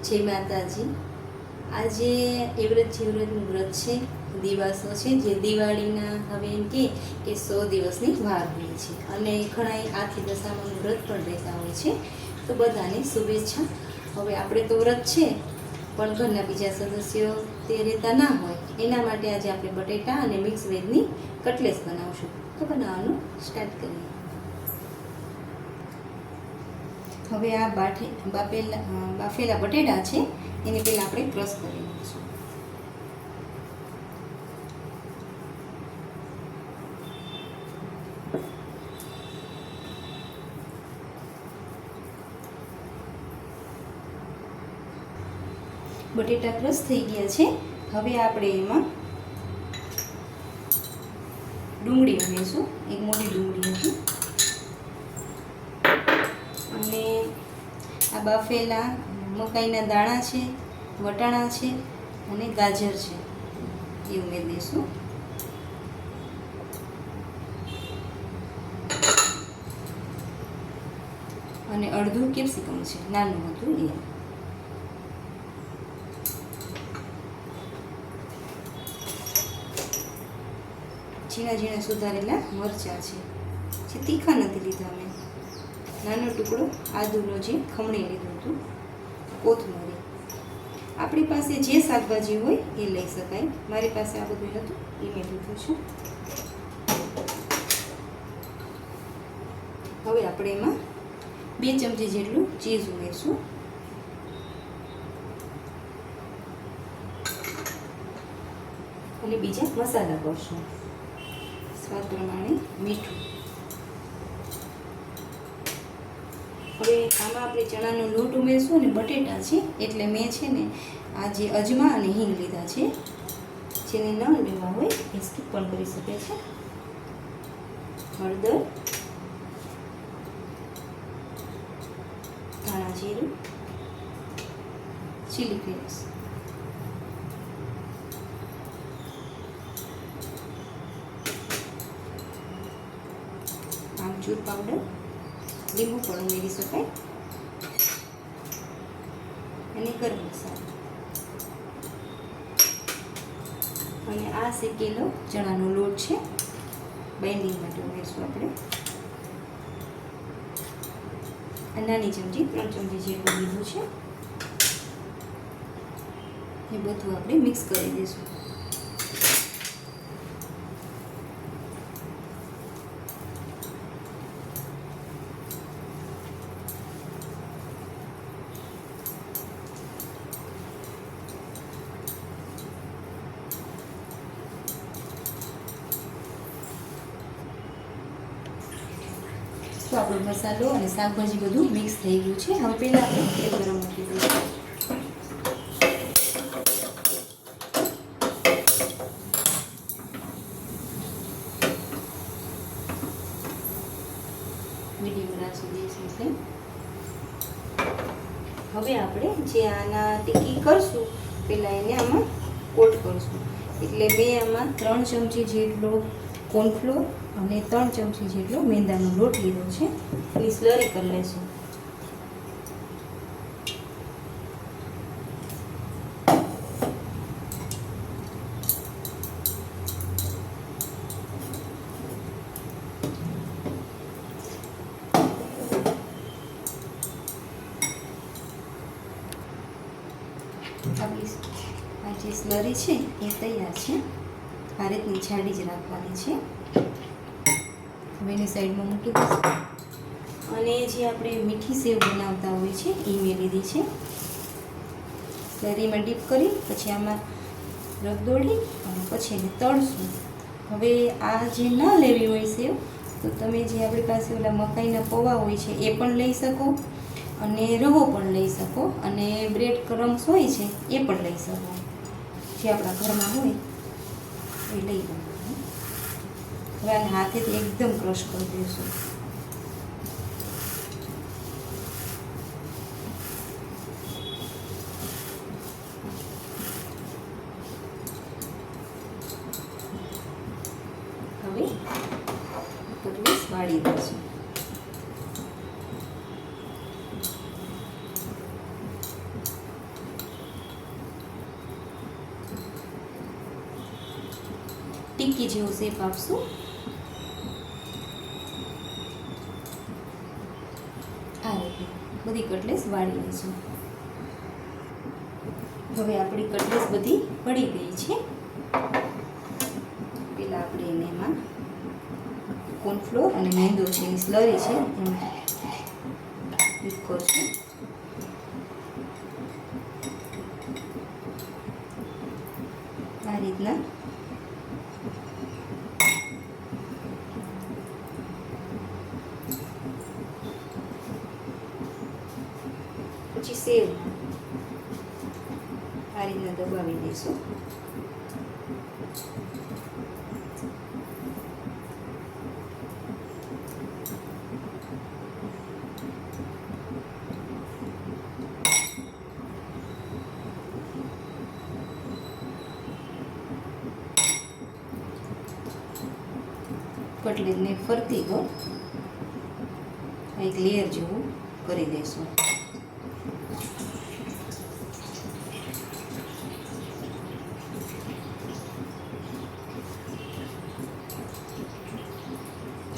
જય માતાજી। આજે એવ્રત જીવ્રતનું વ્રત છે, દિવાસો છે, જે દિવાળીના હવે એમ કે 100 દિવસની વાર હોય છે અને ઘણા આથી દશામાનું વ્રત પણ રહેતા હોય છે। તો બધાને શુભેચ્છા। હવે આપણે તો વ્રત છે પણ ઘરના બીજા સદસ્યો તે રહેતા ના હોય, એના માટે આજે આપણે બટેટા અને મિક્સ વેજની કટલેસ બનાવશું। તો બનાવવાનું સ્ટાર્ટ કરીએ। હવે આ બાફેલા બટેટા છે એને પહેલાં આપણે ક્રશ કરી લઈશું। બટેટા ક્રશ થઈ ગયા છે। હવે આપણે એમાં ડુંગળી ઉમેરીશું। એક મોટી ડુંગળી હતી અને આ બાફેલા મકાઈના દાણા છે, વટાણા છે અને ગાજર છે એ ઉમેરી દઈશું। અને અડધું કેપ્સિકમ છે, નાનું હતું એ। ઝીણા ઝીણા સુધારેલા મરચાં છે, જે તીખા નથી લીધા મેં। નાનો ટુકડો આદુનો જે ખમણી લીધું હતું। કોથમરી, આપણી પાસે જે શાકભાજી હોય એ લઈ શકાય। મારી પાસે આ બધું હતું એ મેં લીધું છે। હવે આપણે એમાં 2 ચમચી જેટલું ચીઝ ઉમેરશું અને બીજા મસાલા કરશું। સ્વાદ પ્રમાણે મીઠું। હવે આમાં આપણે ચણાનો લોટ ઉમેરશું અને બટેટા છે એટલે મેં છે ને આ જે અજમા અને હિંગ લીધા છે। જેને ન લેવા હોય એ સ્કીપ પણ કરી શકે છે। હળદર, ધાણા જીરું, ચીલી ફ્લેક્સ, આમચૂર પાવડર, લીંબુ પણ ઉમેરી શકાય અને ગરમ મસાલો અને આ શેકેલો ચણાનો લોટ છે, બાઇન્ડિંગ માટે ઉમેરશું આપણે। નાની ચમચી 3 ચમચી જેટલું લીધું છે એ બધું આપણે મિક્સ કરી દઈશું। તો આપણો મસાલો અને શાકભાજી બધું મિક્સ થઈ ગયું છે। હવે પહેલાં આપણે તેલ ગરમ મૂકી દઈશું। મીડિયમ રાખી દઈશું ફ્લેમ। હવે આપણે જે આના ટીકી કરશું પહેલાં એને આમાં કોટ કરશું। એટલે મેં આમાં 3 ચમચી જેટલો કોર્નફ્લોર અને 3 ચમચી જેટલો મેંદાનો લોટ લીધો છે, એની સ્લરી કરી લઈશું। આપણી આ જે સ્લરી છે એ તૈયાર છે। આ રીતની જાડી જ રાખવાની છે। હવે એની સાઈડમાં મૂકી દઈશું અને જે આપણે મીઠી સેવ બનાવતા હોય છે એ મેં લીધી છે। સ્લરીમાં ડીપ કરી પછી આમાં રગદોળી અને પછી એને તળશું। હવે આ જે ન લેવી હોય સેવ તો તમે જે આપણી પાસે ઓલા મકાઈના પૌવા હોય છે એ પણ લઈ શકો અને રવો પણ લઈ શકો અને બ્રેડ ક્રમ્સ હોય છે એ પણ લઈ શકો, જે આપણા ઘરમાં હોય એ લઈ લેવાનું। હવે આને હાથેથી એકદમ ક્રશ કરી દઈશું। હવે કટલેસ વાળી દઈશું। ટીક્કી જેવો શેપ આપશું. આ રીતે બધી કટલેસ વાળી લઈશું. હવે આપણી કટલેસ બધી પડી ગઈ છે. પહેલાં આપણે એને એમાં કોર્નફ્લોર અને મેંદો છે એની સ્લરી છે એમાં યુઝ કરશું. આ રીતના પછી સેવ આ રીતના દબાવી દઈશું. કટલેટને ફરતી ગો એક લેયર જેવું કરી દઈશું.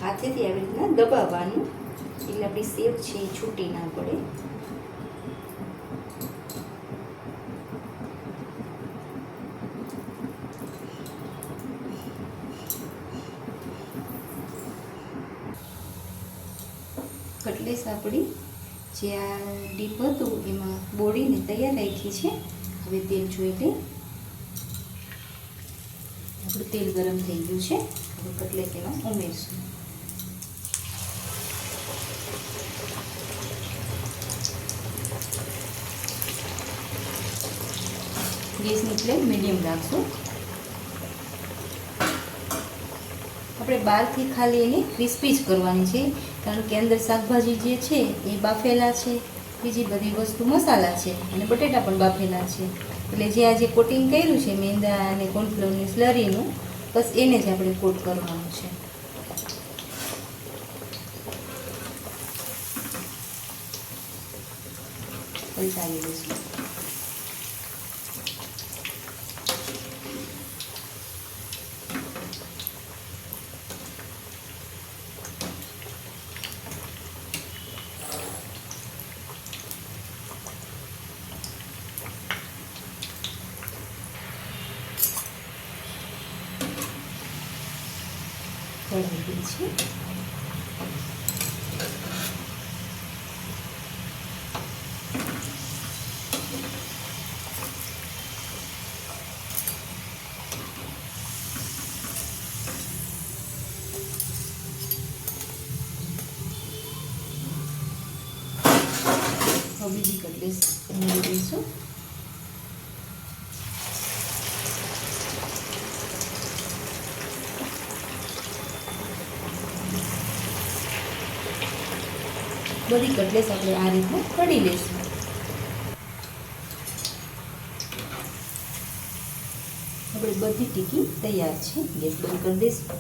હાથેથી આવી રીતના દબાવવાનું એટલે આપણી સેવ છે એ છૂટી ના પડે. કટલેસ આપણી જે આ ડીપ હતું એમાં બોળીને તૈયાર રાખી છે. હવે તેલ જોઈ લઈ. આપણું તેલ ગરમ થઈ ગયું છે. હવે કટલેસ એમાં ઉમેરશું. ગેસની ફ્લેમ મીડિયમ રાખશું. આપણે બહારથી ખાલી એને ક્રિસ્પી જ કરવાની છે, કારણ કે અંદર શાકભાજી જે છે એ બાફેલા છે, બીજી બધી વસ્તુ મસાલા છે અને બટેટા પણ બાફેલા છે. એટલે જે આ જે કોટિંગ કર્યું છે મેંદા અને કોર્નફ્લોરની સ્લરીનું, બસ એને જ આપણે કોટ કરવાનું છે. પલટાવી દઈશું. કઢાઈ ગઈ છે. હવે બીજી કટલેસ ઉમેરી દઈશું. બધી કટલેસ આપણે આ રીતના તળી લઈશું. આપણે બધી ટીકી તૈયાર છે. ગેસ બંધ કરી દઈશું.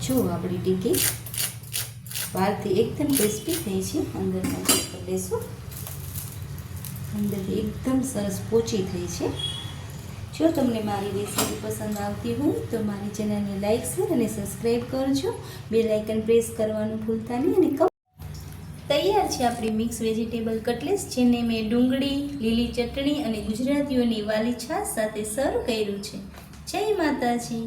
જો આપણી ટીકી બહારથી એકદમ ક્રિસ્પી થઈ છે, અંદરના ચેક કરી લઈશું. અંદરથી એકદમ સરસ પોચી થઈ છે. જો તમને મારી રેસીપી પસંદ આવતી હોય તો મારી ચેનલને લાઈક, શેર અને સબસ્ક્રાઈબ કરજો. બેલ આઇકન પ્રેસ કરવાનું ભૂલતા નહીં. અને તૈયાર છે આપણી મિક્સ વેજીટેબલ કટલેસ, જેને મેં ડુંગળી, લીલી ચટણી અને ગુજરાતીઓની વાલી છાશ સાથે સર્વ કર્યું છે. જય માતાજી.